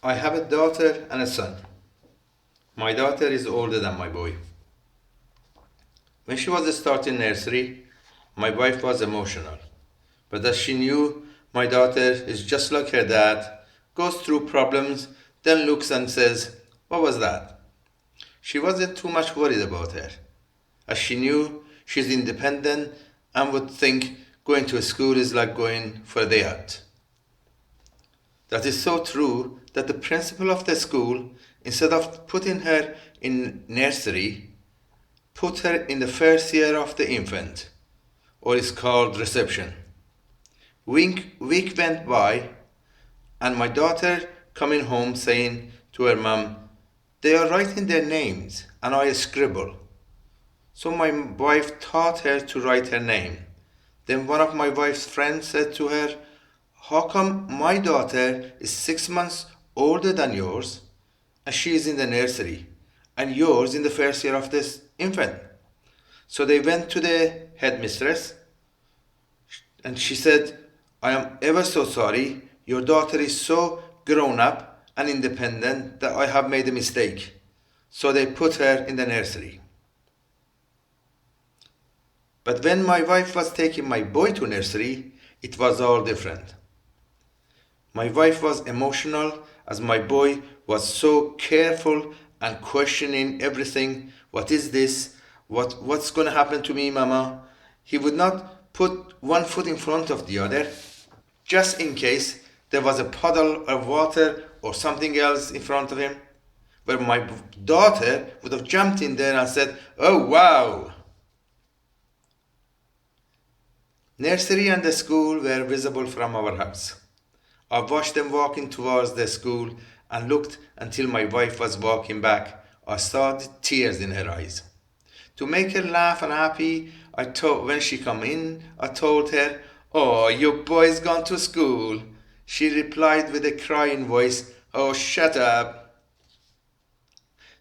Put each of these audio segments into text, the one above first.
I have a daughter and a son. My daughter is older than my boy. When she was starting nursery, my wife was emotional. But as she knew my daughter is just like her dad, goes through problems, then looks and says, "What was that?" She wasn't too much worried about her, as she knew she's independent and would think going to a school is like going for a day out. That is so true that the principal of the school, instead of putting her in nursery, put her in the first year of the infant, or is called reception. Week went by, and my daughter coming home saying to her mum, "They are writing their names, and I scribble." So my wife taught her to write her name. Then one of my wife's friends said to her, "How come my daughter is 6 months older than yours, and she is in the nursery, and yours in the first year of this infant?" So they went to the headmistress, and she said, "I am ever so sorry. Your daughter is so grown up and independent that I have made a mistake." So they put her in the nursery. But when my wife was taking my boy to nursery, it was all different. My wife was emotional as my boy was so careful and questioning everything. "What is this? What's going to happen to me, mama?" He would not put one foot in front of the other, just in case there was a puddle of water or something else in front of him, where my daughter would have jumped in there and said, "Oh wow." Nursery and the school were visible from our house. I watched them walking towards the school and looked until my wife was walking back. I saw the tears in her eyes. To make her laugh and happy, when she come in, I told her, "Oh, your boy's gone to school." She replied with a crying voice, "Oh, shut up."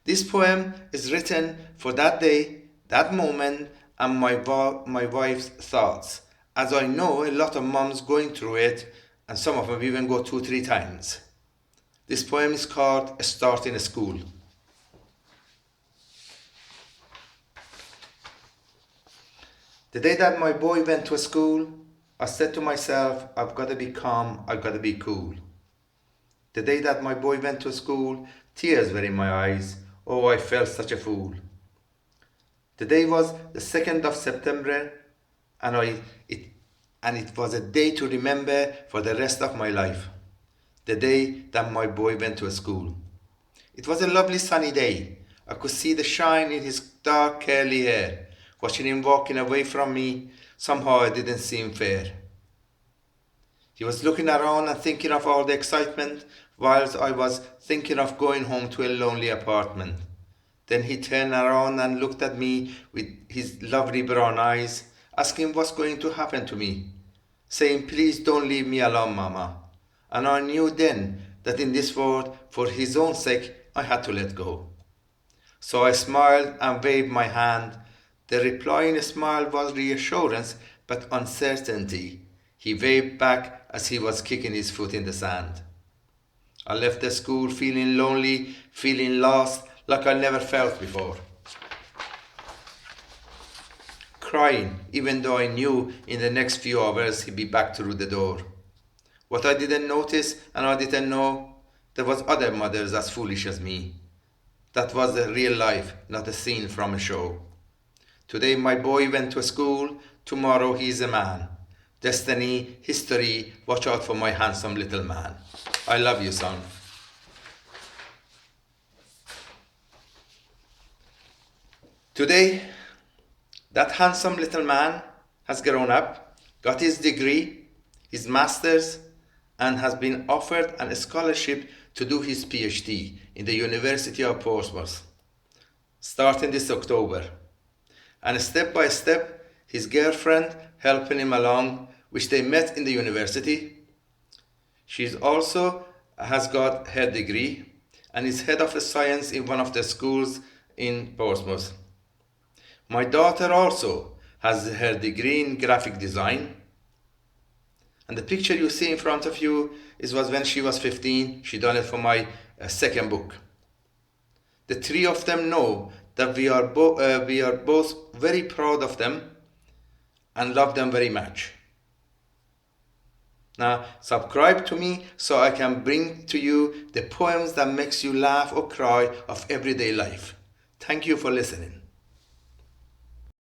This poem is written for that day, that moment, and my wife's thoughts, as I know a lot of moms going through it, and some of them even go 2, 3 times. This poem is called "A Start in a School." The day that my boy went to school, I said to myself, "I've got to be calm, I've got to be cool." The day that my boy went to school, tears were in my eyes. Oh, I felt such a fool. The day was the 2nd of September, and it it was a day to remember for the rest of my life. The day that my boy went to school. It was a lovely sunny day. I could see the shine in his dark curly hair. Watching him walking away from me, somehow it didn't seem fair. He was looking around and thinking of all the excitement, whilst I was thinking of going home to a lonely apartment. Then he turned around and looked at me with his lovely brown eyes, asking what's going to happen to me, saying, "Please don't leave me alone, Mama." And I knew then that in this world, for his own sake, I had to let go. So I smiled and waved my hand. The replying smile was reassurance, but uncertainty. He waved back as he was kicking his foot in the sand. I left the school feeling lonely, feeling lost, like I never felt before. Crying, even though I knew in the next few hours he'd be back through the door. What I didn't notice and I didn't know, there was other mothers as foolish as me. That was the real life, not a scene from a show. Today my boy went to school, tomorrow he is a man. Destiny, history, watch out for my handsome little man. I love you, son. Today, that handsome little man has grown up, got his degree, his master's, and has been offered a scholarship to do his PhD in the University of Portsmouth, starting this October. And step by step, his girlfriend helping him along, which they met in the university. She also has got her degree and is head of the science in one of the schools in Portsmouth. My daughter also has her degree in graphic design. And the picture you see in front of you It was when she was 15. She done it for my second book. The three of them know that we are both very proud of them and love them very much. Now, subscribe to me so I can bring to you the poems that makes you laugh or cry of everyday life. Thank you for listening.